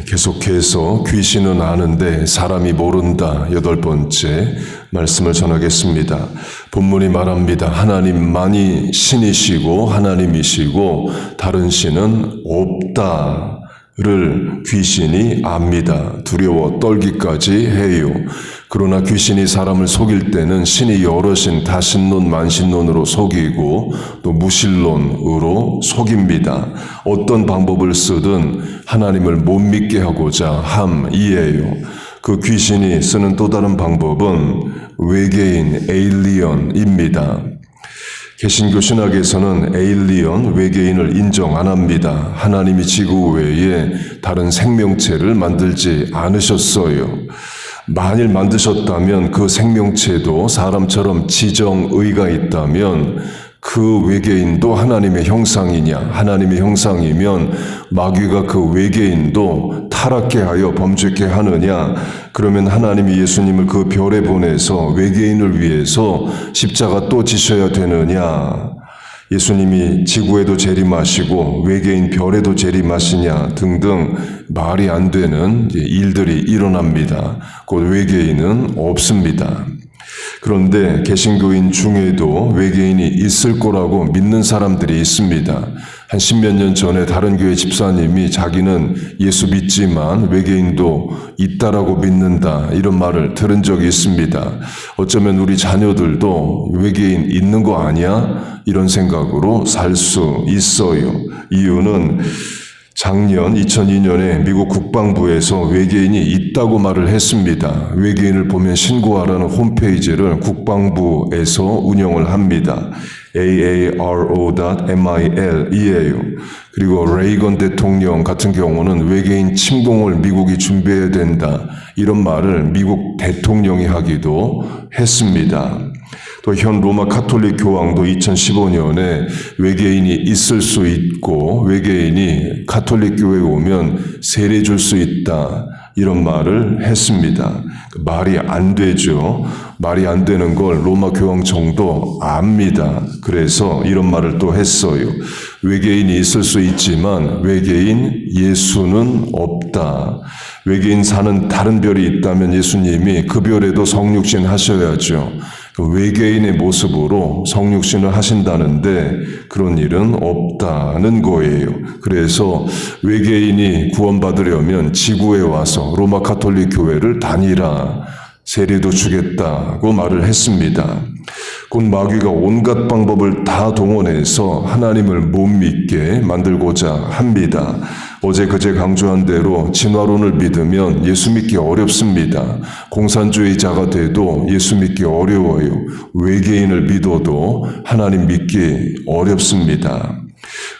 계속해서 귀신은 아는데 사람이 모른다 8번째 말씀을 전하겠습니다. 본문이 말합니다. 하나님만이 신이시고 하나님이시고 다른 신은 없다를 귀신이 압니다. 두려워 떨기까지 해요. 그러나 귀신이 사람을 속일 때는 신이 여럿인 다신론 만신론으로 속이고 또 무신론으로 속입니다. 어떤 방법을 쓰든 하나님을 못 믿게 하고자 함이에요. 그 귀신이 쓰는 또 다른 방법은 외계인, 에일리언입니다. 개신교 신학에서는 에일리언, 외계인을 인정 안 합니다. 하나님이 지구 외에 다른 생명체를 만들지 않으셨어요. 만일 만드셨다면 그 생명체도 사람처럼 지정의가 있다면 그 외계인도 하나님의 형상이냐? 하나님의 형상이면 마귀가 그 외계인도 타락케 하여 범죄케 하느냐? 그러면 하나님이 예수님을 그 별에 보내서 외계인을 위해서 십자가 또 지셔야 되느냐? 예수님이 지구에도 재림하시고 외계인 별에도 재림하시냐 등등 말이 안 되는 일들이 일어납니다. 곧 외계인은 없습니다. 그런데 개신교인 중에도 외계인이 있을 거라고 믿는 사람들이 있습니다. 한 10몇 년 전에 다른 교회 집사님이 자기는 예수 믿지만 외계인도 있다라고 믿는다 이런 말을 들은 적이 있습니다. 어쩌면 우리 자녀들도 외계인 있는 거 아니야? 이런 생각으로 살 수 있어요. 이유는 작년 2002년에 미국 국방부에서 외계인이 있다고 말을 했습니다. 외계인을 보면 신고하라는 홈페이지를 국방부에서 운영을 합니다. aaro.mil이에요. 그리고 레이건 대통령 같은 경우는 외계인 침공을 미국이 준비해야 된다. 이런 말을 미국 대통령이 하기도 했습니다. 또 현 로마 가톨릭 교황도 2015년에 외계인이 있을 수 있고 외계인이 가톨릭 교회에 오면 세례 줄 수 있다 이런 말을 했습니다. 말이 안 되죠. 말이 안 되는 걸 로마 교황청도 압니다. 그래서 이런 말을 또 했어요. 외계인이 있을 수 있지만 외계인 예수는 없다. 외계인 사는 다른 별이 있다면 예수님이 그 별에도 성육신 하셔야죠. 외계인의 모습으로 성육신을 하신다는데 그런 일은 없다는 거예요. 그래서 외계인이 구원받으려면 지구에 와서 로마 가톨릭 교회를 다니라. 세례도 주겠다고 말을 했습니다. 곧 마귀가 온갖 방법을 다 동원해서 하나님을 못 믿게 만들고자 합니다. 어제 그제 강조한 대로 진화론을 믿으면 예수 믿기 어렵습니다. 공산주의자가 돼도 예수 믿기 어려워요. 외계인을 믿어도 하나님 믿기 어렵습니다.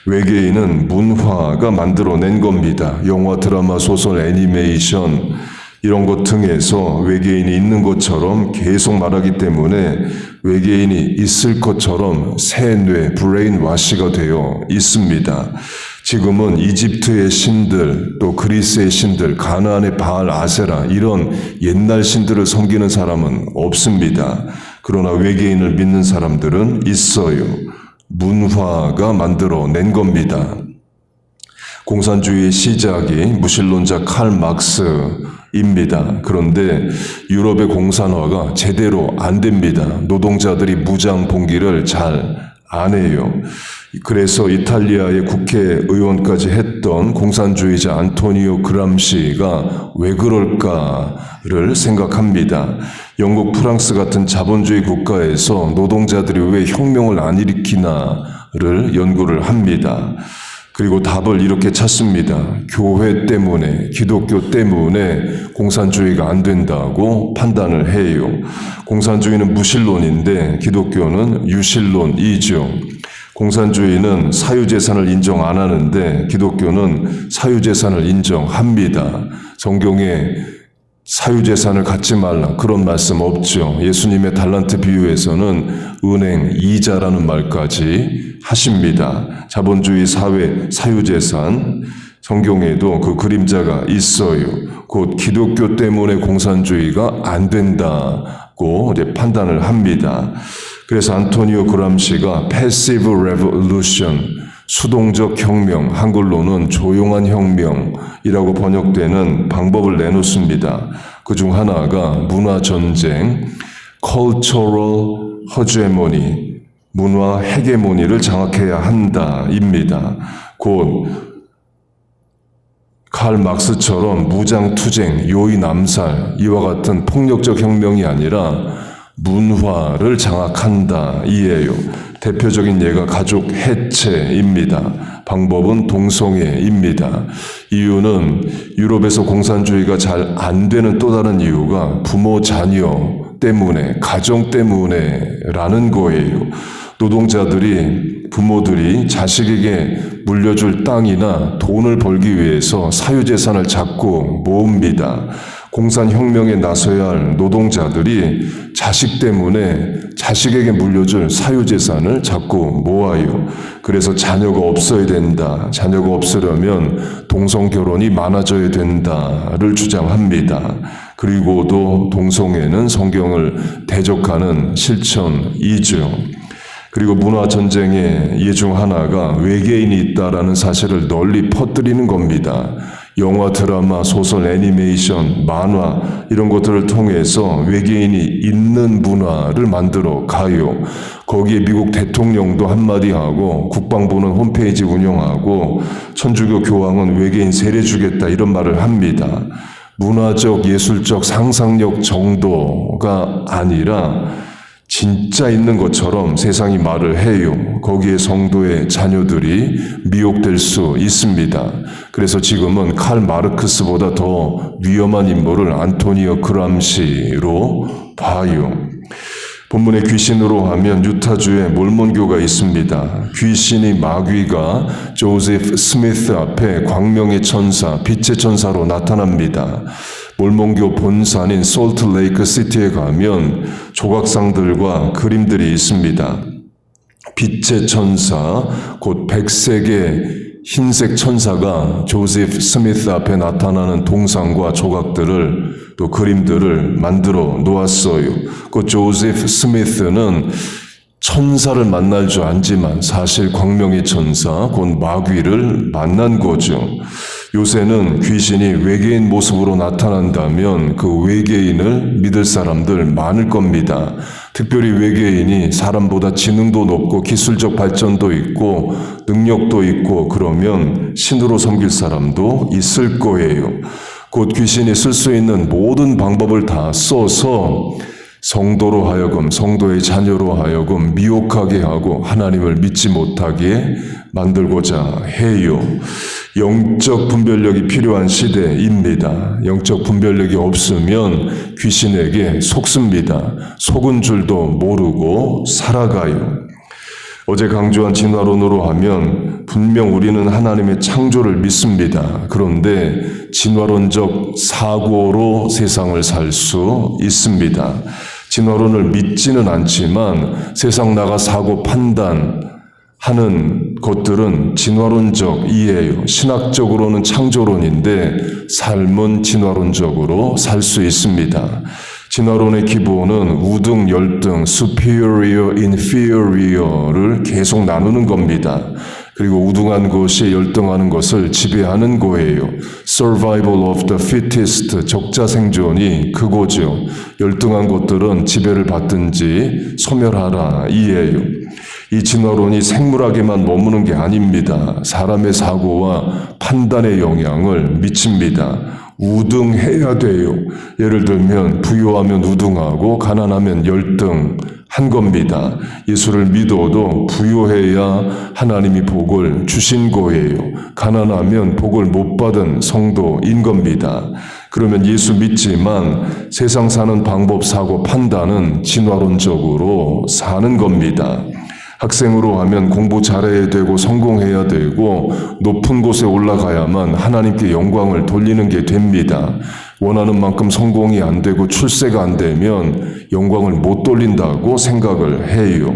외계인은 문화가 만들어낸 겁니다. 영화, 드라마, 소설, 애니메이션 이런 것 등에서 외계인이 있는 것처럼 계속 말하기 때문에 외계인이 있을 것처럼 세뇌, 브레인 와시가 되어 있습니다. 지금은 이집트의 신들, 또 그리스의 신들, 가나안의 바알, 아세라 이런 옛날 신들을 섬기는 사람은 없습니다. 그러나 외계인을 믿는 사람들은 있어요. 문화가 만들어낸 겁니다. 공산주의의 시작이 무신론자 칼 막스입니다. 그런데 유럽의 공산화가 제대로 안 됩니다. 노동자들이 무장 봉기를 잘 안 해요. 그래서 이탈리아의 국회의원까지 했던 공산주의자 안토니오 그람시가 왜 그럴까를 생각합니다. 영국, 프랑스 같은 자본주의 국가에서 노동자들이 왜 혁명을 안 일으키나를 연구를 합니다. 그리고 답을 이렇게 찾습니다. 교회 때문에, 기독교 때문에 공산주의가 안 된다고 판단을 해요. 공산주의는 무신론인데 기독교는 유신론이죠. 공산주의는 사유재산을 인정 안 하는데 기독교는 사유재산을 인정합니다. 성경에 사유재산을 갖지 말라 그런 말씀 없죠. 예수님의 달란트 비유에서는 은행 이자라는 말까지 하십니다. 자본주의 사회 사유재산 성경에도 그 그림자가 있어요. 곧 기독교 때문에 공산주의가 안 된다고 판단을 합니다. 그래서 안토니오 그람시가 패시브 레볼루션 수동적 혁명, 한글로는 조용한 혁명이라고 번역되는 방법을 내놓습니다. 그중 하나가 문화전쟁, cultural hegemony, 문화 헤게모니를 장악해야 한다입니다. 곧 칼 막스처럼 무장투쟁, 요인 암살, 이와 같은 폭력적 혁명이 아니라 문화를 장악한다 이에요. 대표적인 예가 가족 해체입니다. 방법은 동성애입니다. 이유는 유럽에서 공산주의가 잘 안 되는 또 다른 이유가 부모 자녀 때문에, 가정 때문에라는 거예요. 노동자들이, 부모들이 자식에게 물려줄 땅이나 돈을 벌기 위해서 사유재산을 자꾸 모읍니다. 공산혁명에 나서야 할 노동자들이 자식 때문에 자식에게 물려줄 사유재산을 자꾸 모아요. 그래서 자녀가 없어야 된다. 자녀가 없으려면 동성결혼이 많아져야 된다를 주장합니다. 그리고도 동성애는 성경을 대적하는 실천이죠. 그리고 문화전쟁의 예 중 하나가 외계인이 있다라는 사실을 널리 퍼뜨리는 겁니다. 영화, 드라마, 소설, 애니메이션, 만화 이런 것들을 통해서 외계인이 있는 문화를 만들어 가요. 거기에 미국 대통령도 한마디 하고 국방부는 홈페이지 운영하고 천주교 교황은 외계인 세례 주겠다 이런 말을 합니다. 문화적, 예술적 상상력 정도가 아니라 진짜 있는 것처럼 세상이 말을 해요. 거기에 성도의 자녀들이 미혹될 수 있습니다. 그래서 지금은 칼 마르크스보다 더 위험한 인물을 안토니오 그람시로 봐요. 본문의 귀신으로 하면 유타주에 몰몬교가 있습니다. 귀신이 마귀가 조세프 스미스 앞에 광명의 천사, 빛의 천사로 나타납니다. 몰몬교 본산인 솔트레이크 시티에 가면 조각상들과 그림들이 있습니다. 빛의 천사, 곧 백색의 흰색 천사가 조세프 스미스 앞에 나타나는 동상과 조각들을 또 그림들을 만들어 놓았어요. 그 조세프 스미스는 천사를 만날 줄 알지만 사실 광명의 천사, 곧 마귀를 만난 거죠. 요새는 귀신이 외계인 모습으로 나타난다면 그 외계인을 믿을 사람들 많을 겁니다. 특별히 외계인이 사람보다 지능도 높고 기술적 발전도 있고 능력도 있고 그러면 신으로 섬길 사람도 있을 거예요. 곧 귀신이 쓸 수 있는 모든 방법을 다 써서 성도로 하여금, 성도의 자녀로 하여금 미혹하게 하고 하나님을 믿지 못하게 만들고자 해요. 영적 분별력이 필요한 시대입니다. 영적 분별력이 없으면 귀신에게 속습니다. 속은 줄도 모르고 살아가요. 어제 강조한 진화론으로 하면 분명 우리는 하나님의 창조를 믿습니다. 그런데 진화론적 사고로 세상을 살 수 있습니다. 진화론을 믿지는 않지만 세상 나가 사고 판단하는 것들은 진화론적 이해예요. 신학적으로는 창조론인데 삶은 진화론적으로 살 수 있습니다. 진화론의 기본은 우등, 열등, superior, inferior를 계속 나누는 겁니다. 그리고 우등한 것이 열등하는 것을 지배하는 거예요. survival of the fittest, 적자 생존이 그거죠. 열등한 것들은 지배를 받든지 소멸하라 이에요. 이 진화론이 생물학에만 머무는 게 아닙니다. 사람의 사고와 판단의 영향을 미칩니다. 우등해야 돼요. 예를 들면 부유하면 우등하고 가난하면 열등한 겁니다. 예수를 믿어도 부유해야 하나님이 복을 주신 거예요. 가난하면 복을 못 받은 성도인 겁니다. 그러면 예수 믿지만 세상 사는 방법, 사고, 판단은 진화론적으로 사는 겁니다. 학생으로 하면 공부 잘해야 되고 성공해야 되고 높은 곳에 올라가야만 하나님께 영광을 돌리는 게 됩니다. 원하는 만큼 성공이 안 되고 출세가 안 되면 영광을 못 돌린다고 생각을 해요.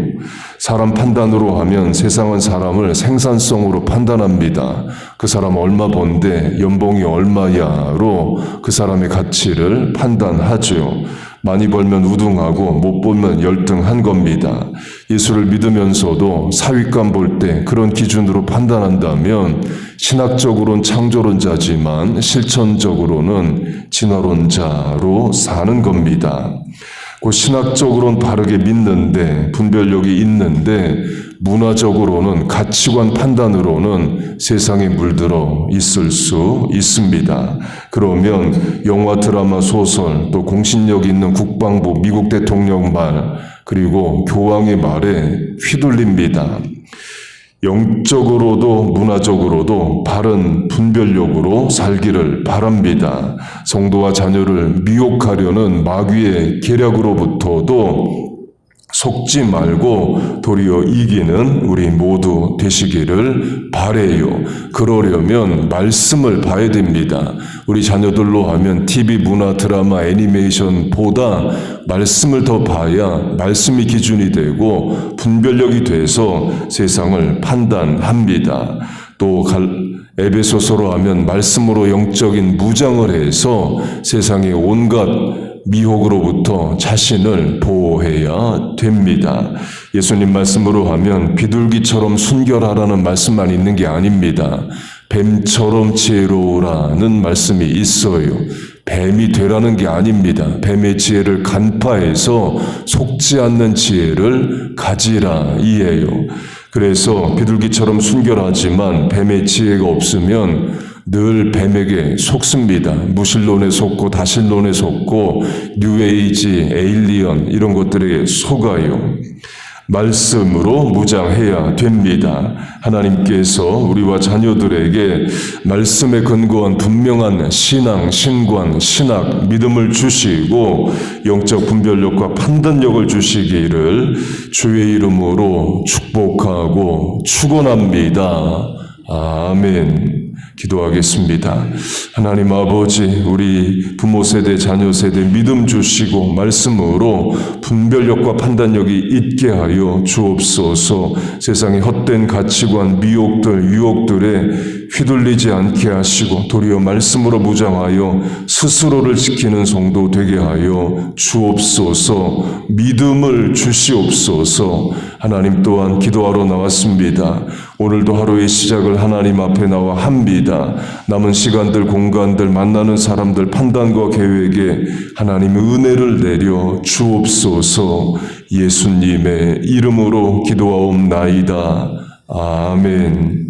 사람 판단으로 하면 세상은 사람을 생산성으로 판단합니다. 그 사람 얼마 번데 연봉이 얼마야로 그 사람의 가치를 판단하죠. 많이 벌면 우등하고 못 벌면 열등한 겁니다. 예수를 믿으면서도 사윗감 볼 때 그런 기준으로 판단한다면 신학적으로는 창조론자지만 실천적으로는 진화론자로 사는 겁니다. 그 신학적으로는 바르게 믿는데 분별력이 있는데 문화적으로는 가치관 판단으로는 세상에 물들어 있을 수 있습니다. 그러면 영화, 드라마, 소설, 또 공신력 있는 국방부, 미국 대통령 말, 그리고 교황의 말에 휘둘립니다. 영적으로도 문화적으로도 바른 분별력으로 살기를 바랍니다. 성도와 자녀를 미혹하려는 마귀의 계략으로부터도 속지 말고 도리어 이기는 우리 모두 되시기를 바래요. 그러려면 말씀을 봐야 됩니다. 우리 자녀들로 하면 TV, 문화, 드라마, 애니메이션보다 말씀을 더 봐야 말씀이 기준이 되고 분별력이 돼서 세상을 판단합니다. 또 에베소서로 하면 말씀으로 영적인 무장을 해서 세상의 온갖 미혹으로부터 자신을 보호해야 됩니다. 예수님 말씀으로 하면 비둘기처럼 순결하라는 말씀만 있는 게 아닙니다. 뱀처럼 지혜로우라는 말씀이 있어요. 뱀이 되라는 게 아닙니다. 뱀의 지혜를 간파해서 속지 않는 지혜를 가지라 이에요. 그래서 비둘기처럼 순결하지만 뱀의 지혜가 없으면 늘 뱀에게 속습니다. 무신론에 속고 다신론에 속고 뉴에이지, 에일리언 이런 것들에 속아요. 말씀으로 무장해야 됩니다. 하나님께서 우리와 자녀들에게 말씀에 근거한 분명한 신앙, 신관, 신학, 믿음을 주시고 영적 분별력과 판단력을 주시기를 주의 이름으로 축복하고 축원합니다. 아멘. 기도하겠습니다. 하나님 아버지, 우리 부모 세대, 자녀 세대 믿음 주시고 말씀으로 분별력과 판단력이 있게 하여 주옵소서. 세상의 헛된 가치관, 미혹들, 유혹들에 휘둘리지 않게 하시고 도리어 말씀으로 무장하여 스스로를 지키는 성도 되게 하여 주옵소서. 믿음을 주시옵소서. 하나님 또한 기도하러 나왔습니다. 오늘도 하루의 시작을 하나님 앞에 나와 합니다. 남은 시간들, 공간들, 만나는 사람들, 판단과 계획에 하나님 은혜를 내려 주옵소서. 예수님의 이름으로 기도하옵나이다. 아멘.